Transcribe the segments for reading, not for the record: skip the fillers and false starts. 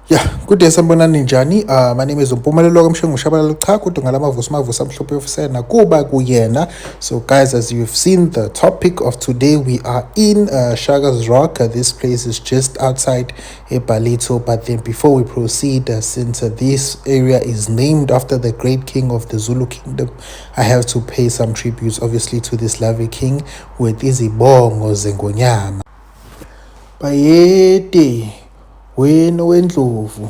Yeah, good day sanibonani njani. My name is Umpumelelo Kamshengu Ushabalala cha kodwa ngalamavusi amhlophe ofisena kuba kuyena. So guys, as you've seen the topic of today, we are in Shakas Rock. This place is just outside Ballito. But then before we proceed, since this area is named after the great king of the Zulu kingdom, I have to pay some tributes obviously to this lovely king with izibongo zengonyama. Bayede wena wendlovu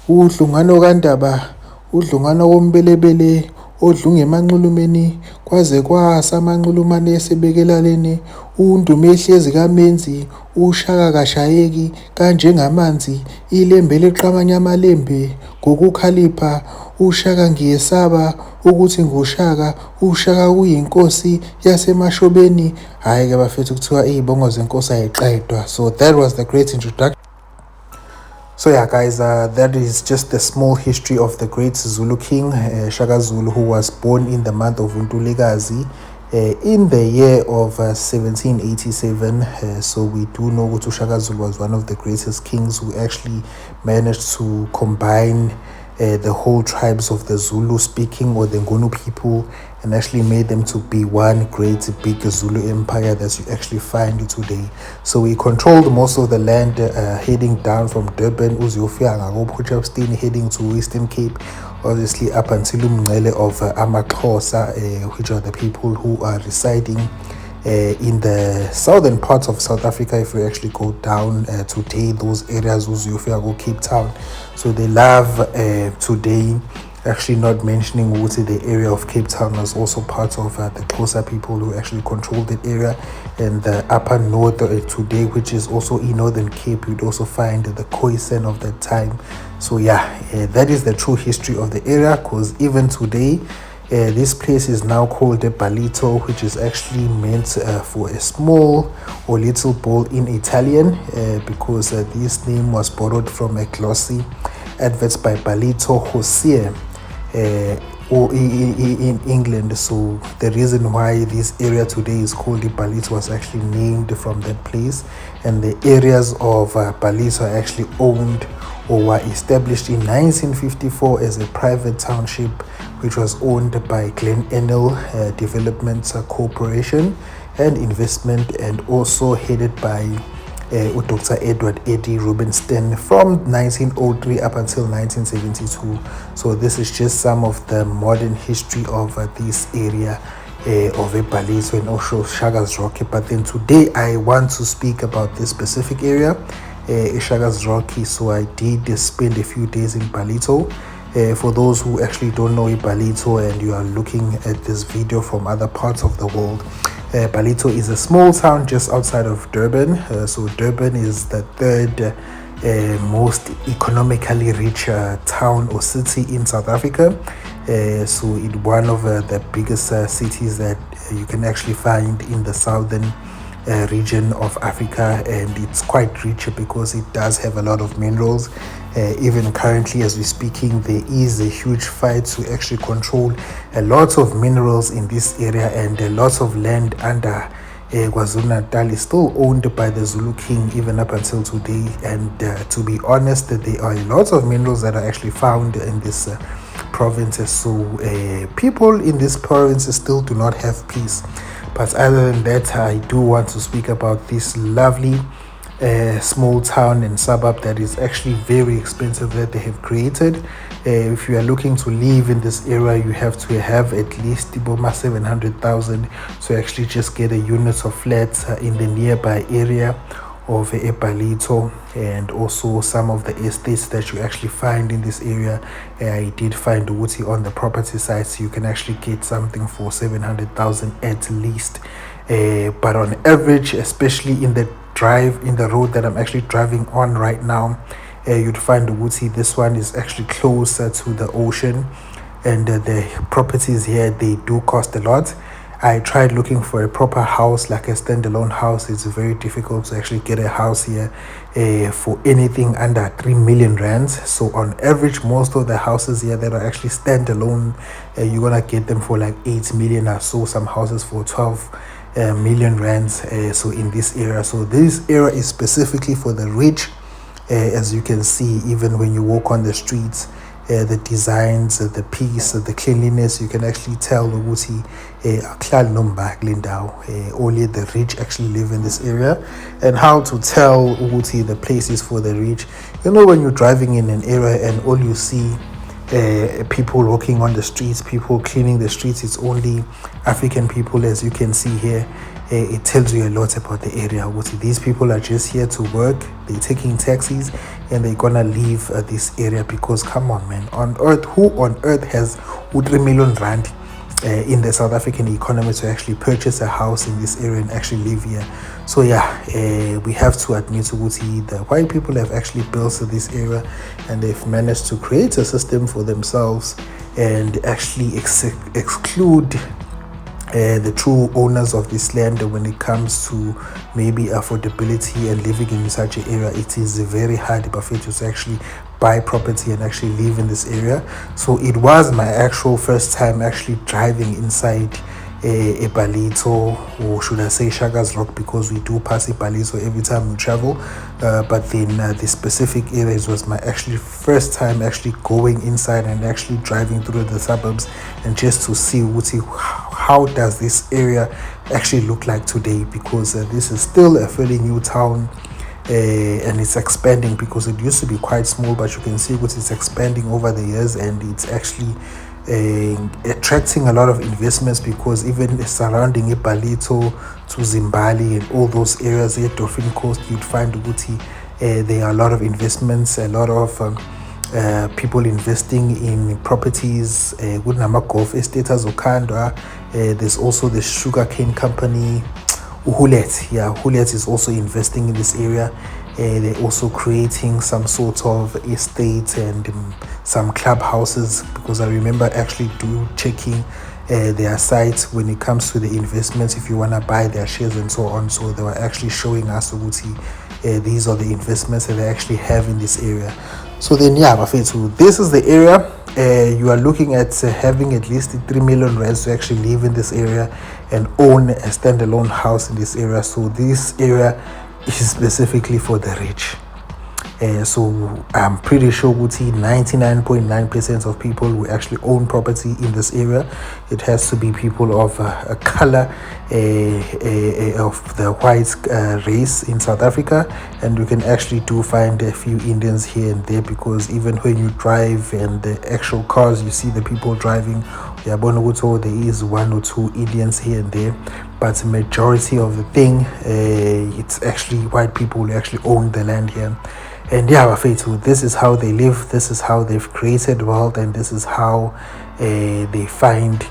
udlungano kandaba udlungano kombelebele odlunga emanxulumeni kwaze kwasa amanxulumane esebekelaleni undume ehlezi kamenzi ushaka kashayeki kanjengamanzi ilembe leqamanya amalembe ngokukhalipha ushaka ngiyesaba ukuthi ngushaka ushaka kuyinkosi yasemashobeni hayi ke bafethu kuthiwa izibongo zenkosi ayiqedwa. So that was the great introduction. So yeah guys, that is just the small history of the great Zulu king Shaka Zulu, who was born in the month of Untulikazi in the year of 1787. So we do know that Shaka Zulu was one of the greatest kings who actually managed to combine the whole tribes of the Zulu speaking or the Ngunu people and actually made them to be one great big Zulu empire that you actually find today. So he controlled most of the land heading down from Durban, Uziyofika heading to Western Cape, obviously up until Umngcele of Amaxhosa, which are the people who are residing in the southern parts of South Africa. If we actually go down today, those areas, Uziyofika, Cape Town. So they love today actually not mentioning the area of Cape Town was also part of the closer people who actually controlled that area, and the upper north today, which is also in Northern Cape, you'd also find the Khoisan of that time. So yeah, that is the true history of the area, because even today this place is now called a Ballito, which is actually meant for a small or little bowl in Italian, because this name was borrowed from a glossy adverts by Ballito Hosier or in England. So the reason why this area today is called the Ballito was actually named from that place, and the areas of Ballito are actually owned or were established in 1954 as a private township, which was owned by Glen Enel Development Corporation and Investment, and also headed by Dr. Edward Eddie Rubenstein from 1903 up until 1972. So this is just some of the modern history of this area of Ballito and also Shakas Rock. But then today I want to speak about this specific area, Shakas Rocky. So I did spend a few days in Ballito. For those who actually don't know Ballito and you are looking at this video from other parts of the world, Ballito is a small town just outside of Durban. So Durban is the third most economically rich town or city in South Africa. So it's one of the biggest cities that you can actually find in the southern region of Africa, and it's quite rich because it does have a lot of minerals. Even currently as we're speaking, there is a huge fight to actually control a lot of minerals in this area, and a lot of land under KwaZulu-Natal is still owned by the Zulu king even up until today. And to be honest, there are lots of minerals that are actually found in this provinces. So people in this provinces still do not have peace. But other than that, I do want to speak about this lovely small town and suburb that is actually very expensive that they have created. If you are looking to live in this area, you have to have at least 700,000 to actually just get a unit of flats in the nearby area of Ballito, and also some of the estates that you actually find in this area. I did find Wuti on the property side, so you can actually get something for 700,000 at least. But on average, especially in the road that I'm actually driving on right now, you'd find Wuti. This one is actually closer to the ocean, and the properties here, they do cost a lot. I tried looking for a proper house, like a standalone house. It's very difficult to actually get a house here for anything under 3 million rands. So on average, most of the houses here that are actually standalone, you're gonna get them for like 8 million. I saw some houses for 12 million rands. So in this area, so this area is specifically for the rich as you can see, even when you walk on the streets, the designs, the peace, the cleanliness, you can actually tell ukuthi akuhlali nomba kule ndawo. Only the rich actually live in this area. And how to tell ukuthi the place is for the rich. You know, when you're driving in an area and all you see people walking on the streets, people cleaning the streets, it's only African people, as you can see here. It tells you a lot about the area. These people are just here to work, they're taking taxis, and they're gonna leave this area because, come on, man, on earth, who on earth has 3 million rand in the South African economy to actually purchase a house in this area and actually live here? So yeah, we have to admit the white people have actually built this area, and they've managed to create a system for themselves and actually exclude the true owners of this land when it comes to maybe affordability and living in such an area. It is very hard to actually buy property and actually live in this area. So it was my actual first time actually driving inside a Ballito, or should I say Shakas Rock, because we do pass a Ballito every time we travel. But then the specific areas was my actually first time actually going inside and actually driving through the suburbs, and just to see how does this area actually look like today, because this is still a fairly new town. And it's expanding, because it used to be quite small, but you can see it's expanding over the years, and it's actually attracting a lot of investments, because even surrounding Ballito to Zimbali and all those areas here, Dolphin Coast, you'd find there are a lot of investments, a lot of people investing in properties. Golf estate as Okandwa. There's also the sugarcane company. Hulet is also investing in this area. They're also creating some sort of estate and some clubhouses, because I remember actually checking their sites when it comes to the investments, if you want to buy their shares and so on. So they were actually showing us these are the investments that they actually have in this area. So then this is the area. You are looking at having at least 3 million rands to actually live in this area and own a standalone house in this area. So this area is specifically for the rich. So I'm pretty sure 99.9% of people who actually own property in this area, it has to be people of a color of the white race in South Africa. And you can actually find a few Indians here and there, because even when you drive and the actual cars, you see the people driving, there is 1 or 2 Indians here and there, but the majority of the thing, it's actually white people who actually own the land here. And this is how they live, this is how they've created wealth, and this is how they find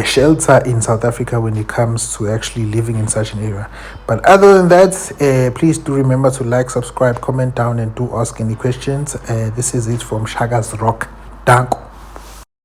shelter in South Africa when it comes to actually living in such an area. But other than that, please do remember to like, subscribe, comment down, and do ask any questions. This is it from Shakas Rock. Danko.